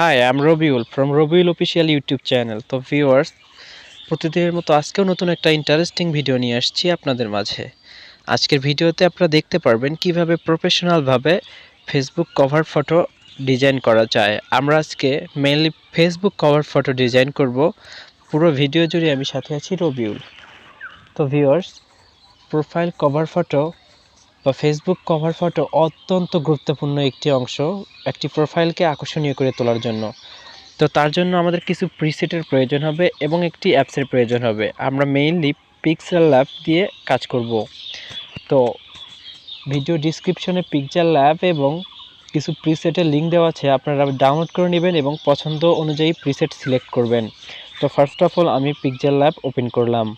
Hi, I'm Robyul from Robyul official YouTube channel. তো viewers, প্রতিদিনের মতো আজকেও নতুন একটা ইন্টারেস্টিং ভিডিও নিয়ে আসছি আপনাদের মাঝে। আজকের ভিডিওতে আপনারা দেখতে পারবেন কিভাবে প্রফেশনাল ভাবে ফেসবুক কভার ফটো ডিজাইন করা যায়। আমরা আজকে mainly Facebook cover photo design করব। পুরো ভিডিও জুড়ে আমি সাথে আছি রবিউল। তো ভিউয়ার্স, প্রোফাইল কভার ফটো বা ফেসবুক কভার ফটো অত্যন্ত গুরুত্বপূর্ণ একটি অংশ একটি প্রোফাইলকে আকর্ষণীয় করে তোলার জন্য। তো তার জন্য আমাদের কিছু প্রিসেটের প্রয়োজন হবে এবং একটি অ্যাপসের প্রয়োজন হবে। আমরা মেইনলি পিক্সেল দিয়ে কাজ করব। তো ভিডিও ডিসক্রিপশনে পিক্সেল এবং কিছু প্রিসেটের লিঙ্ক দেওয়া আছে, আপনারা ডাউনলোড করে নেবেন এবং পছন্দ অনুযায়ী প্রিসেট সিলেক্ট করবেন। তো ফার্স্ট অফ অল আমি পিক্সেল ওপেন করলাম।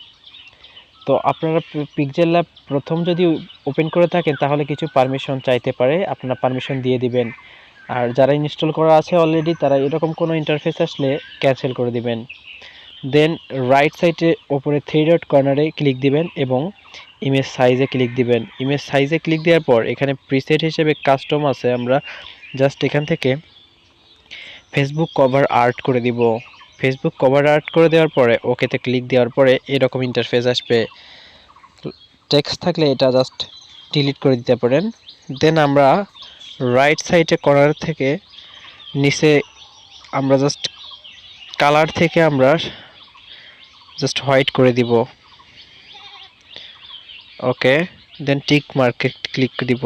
তো আপনারা পিক্সেল প্রথম যদি ওপেন করে থাকেন তাহলে কিছু পারমিশন চাইতে পারে, আপনারা পারমিশন দিয়ে দিবেন। আর যারা ইনস্টল করা আছে অলরেডি তারা এরকম কোনো ইন্টারফেস আসলে ক্যান্সেল করে দিবেন। দেন রাইট সাইডে ওপরে থ্রি ডট কর্নারে ক্লিক দিবেন এবং ইমেজ সাইজে ক্লিক দিবেন। ইমেজ সাইজে ক্লিক দেওয়ার পর এখানে প্রিসেট হিসেবে কাস্টম আছে, আমরা জাস্ট এখান থেকে ফেসবুক কভার আর্ট করে দিব। ফেসবুক কভার আর্ট করে দেওয়ার পরে ওকেতে ক্লিক দেওয়ার পরে এরকম ইন্টারফেস আসবে। টেক্সট থাকলে এটা জাস্ট ডিলিট করে দিতে পারেন। দেন আমরা রাইট সাইডে কর্নার থেকে নিচে আমরা জাস্ট কালার থেকে আমরা জাস্ট হোয়াইট করে দিব। ওকে, দেন টিক মার্কে ক্লিক দিব।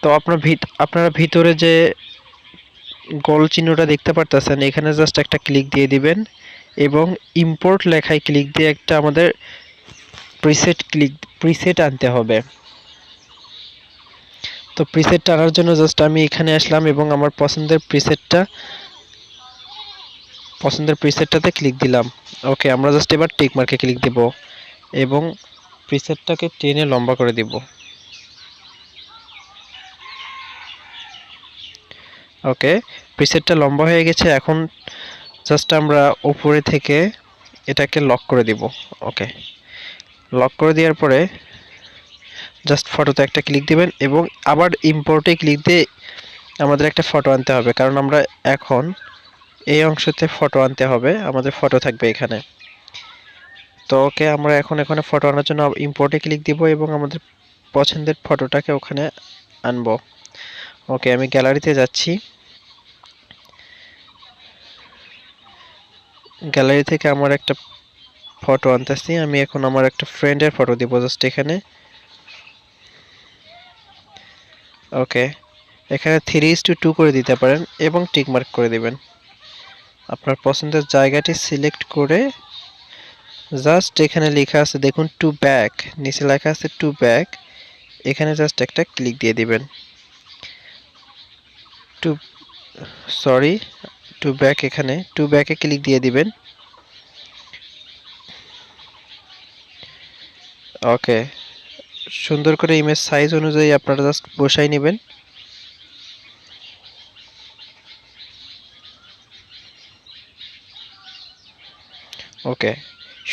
তো আপনারা ভিতরে যে গোল চিহ্নটা দেখতে পারতেছেন এখানে জাস্ট একটা ক্লিক দিয়ে দিবেন এবং ইম্পোর্ট লেখায় ক্লিক দিয়ে একটা আমাদের প্রিসেট আনতে হবে। তো প্রিসেট আনার জন্য জাস্ট আমি এখানে আসলাম এবং আমার পছন্দের প্রিসেটটাতে ক্লিক দিলাম। ওকে, আমরা জাস্ট এবার টিক মার্কে ক্লিক দেব এবং প্রিসেটটাকে টেনে লম্বা করে দিব। ওকে, প্রিসেটটা লম্বা হয়ে গেছে। এখন জাস্ট আমরা উপরে থেকে এটাকে লক করে দিব। ওকে, লক করে দেওয়ার পরে জাস্ট ফটোতে একটা ক্লিক দিবেন এবং আবার ইম্পোর্টে ক্লিক দিয়ে আমাদের একটা ফটো আনতে হবে, কারণ আমরা এখন এই অংশতে ফটো আনতে হবে, আমাদের ফটো থাকবে এখানে। তো ওকে, আমরা এখন এখানে ফটো আনার জন্য ইম্পোর্টে ক্লিক দিব এবং আমাদের পছন্দের ফটোটাকে ওখানে আনবো। ওকে, আমি গ্যালারিতে যাচ্ছি। গ্যালারি থেকে আমার একটা ফটো আনতেছি। আমি এখন আমার একটা ফ্রেন্ডের ফটো দিব জাস্ট এখানে। ওকে, এখানে 3:2 করে দিতে পারেন এবং টিক মার্ক করে দিবেন। আপনার পছন্দের জায়গাটি সিলেক্ট করে জাস্ট এখানে লেখা আছে দেখুন টু ব্যাক, নিচে লেখা আছে টু ব্যাক, এখানে জাস্ট একটা ক্লিক দিয়ে দিবেন। টু ব্যাক, এখানে টু ব্যাকে ক্লিক দিয়ে দিবেন। ওকে, সুন্দর করে ইমেজ সাইজ অনুযায়ী আপনারা জাস্ট বসাই নেবেন। ওকে,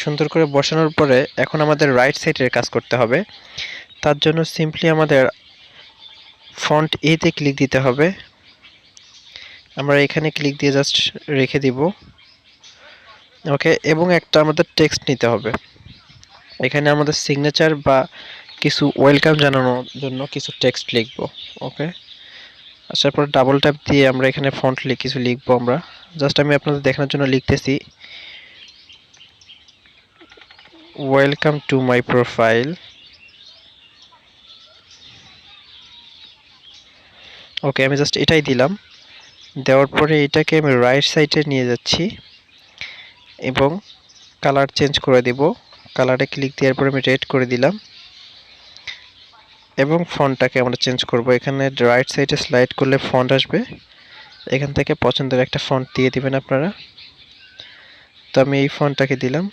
সুন্দর করে বসানোর পরে এখন আমাদের রাইট সাইডের কাজ করতে হবে। তার জন্য সিম্পলি আমাদের ফন্ট এতে ক্লিক দিতে হবে। আমরা এখানে ক্লিক দিয়ে জাস্ট রেখে দিব। ওকে, এবং একটা আমাদের টেক্সট নিতে হবে। এখানে আমাদের সিগনেচার বা কিছু ওয়েলকাম জানানোর জন্য কিছু টেক্সট লিখব। ওকে, আসার পর ডাবল ট্যাপ দিয়ে আমরা এখানে ফন্ট কিছু লিখব। আমরা জাস্ট আমি আপনাদের দেখানোর জন্য লিখতেছি, ওয়েলকাম টু মাই প্রোফাইল। ওকে, আমি জাস্ট এটাই দিলাম। দেওয়ার পরে এটাকে আমি রাইট সাইডে নিয়ে যাচ্ছি এবং কালার চেঞ্জ করে দেব। কালারে ক্লিক দেওয়ার পরে আমি রেড করে দিলাম এবং ফন্টটাকে আমরা চেঞ্জ করব। এখানে রাইট সাইডে স্লাইড করলে ফন্ট আসবে, এখান থেকে পছন্দের একটা ফন্ট দিয়ে দিবেন আপনারা। তো আমি এই ফন্টটাকে দিলাম।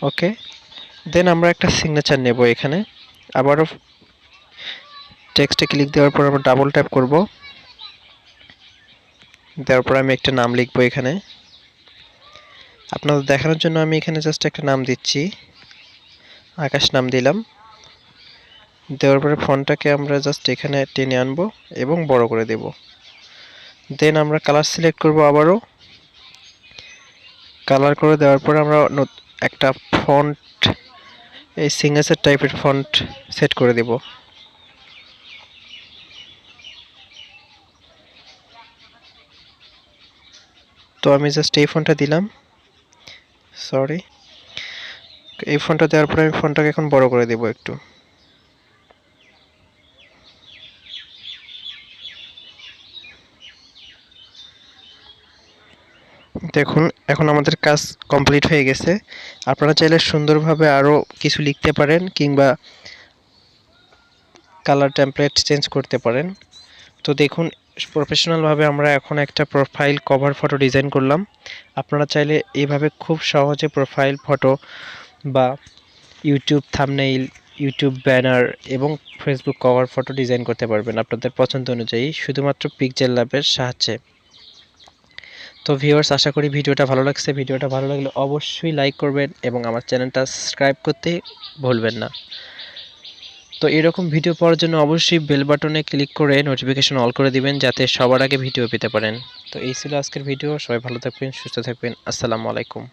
ওকে, দেন আমরা একটা সিগনেচার নেব। এখানে আবারও টেক্সটে ক্লিক দেওয়ার পর আমরা ডাবল ট্যাপ করব। দেওয়ার পর আমি একটা নাম লিখব। এখানে আপনাদের দেখানোর জন্য আমি এখানে জাস্ট একটা নাম দিচ্ছি, আকাশ নাম দিলাম। দেওয়ার পরে ফন্টটাকে আমরা জাস্ট এখানে টেনে আনবো এবং বড় করে দেব। দেন আমরা কালার সিলেক্ট করব আবারও। কালার করে দেওয়ার পর আমরা একটা ফন্ট, এই সিগনেচার টাইপের ফন্ট সেট করে দেব। তো আমি জাস্ট এই ফন্টটা দিলাম, সরি। এই ফন্টটা দেওয়ার পরে আমি ফন্টটাকে এখন বড় করে দেব একটু। দেখুন এখন আমাদের কাজ কমপ্লিট হয়ে গেছে। আপনারা চাইলে সুন্দরভাবে আরও কিছু লিখতে পারেন কিংবা কালার টেমপ্লেট চেঞ্জ করতে পারেন। তো দেখুন প্রফেশনালভাবে আমরা এখন একটা প্রোফাইল কভার ফটো ডিজাইন করলাম। আপনারা চাইলে এইভাবে খুব সহজে প্রোফাইল ফটো বা ইউটিউব থাম্বনেইল, ইউটিউব ব্যানার এবং ফেসবুক কভার ফটো ডিজাইন করতে পারবেন আপনাদের পছন্দ অনুযায়ী, শুধুমাত্র পিক্সেল ল্যাবের সাহায্যে। তো ভিউয়ার্স, আশা করি ভিডিওটা ভালো লাগছে। ভিডিওটা ভালো লাগলে অবশ্যই লাইক করবেন এবং আমার চ্যানেলটা সাবস্ক্রাইব করতে ভুলবেন না। তো এরকম ভিডিও পাওয়ার জন্য অবশ্যই বেল বাটনে ক্লিক করে নোটিফিকেশন অল করে দিবেন, যাতে সবার আগে ভিডিও পেতে পারেন। তো এই ছিল আজকের ভিডিও। সবাই ভালো থাকবেন, সুস্থ থাকবেন। আসসালামু আলাইকুম।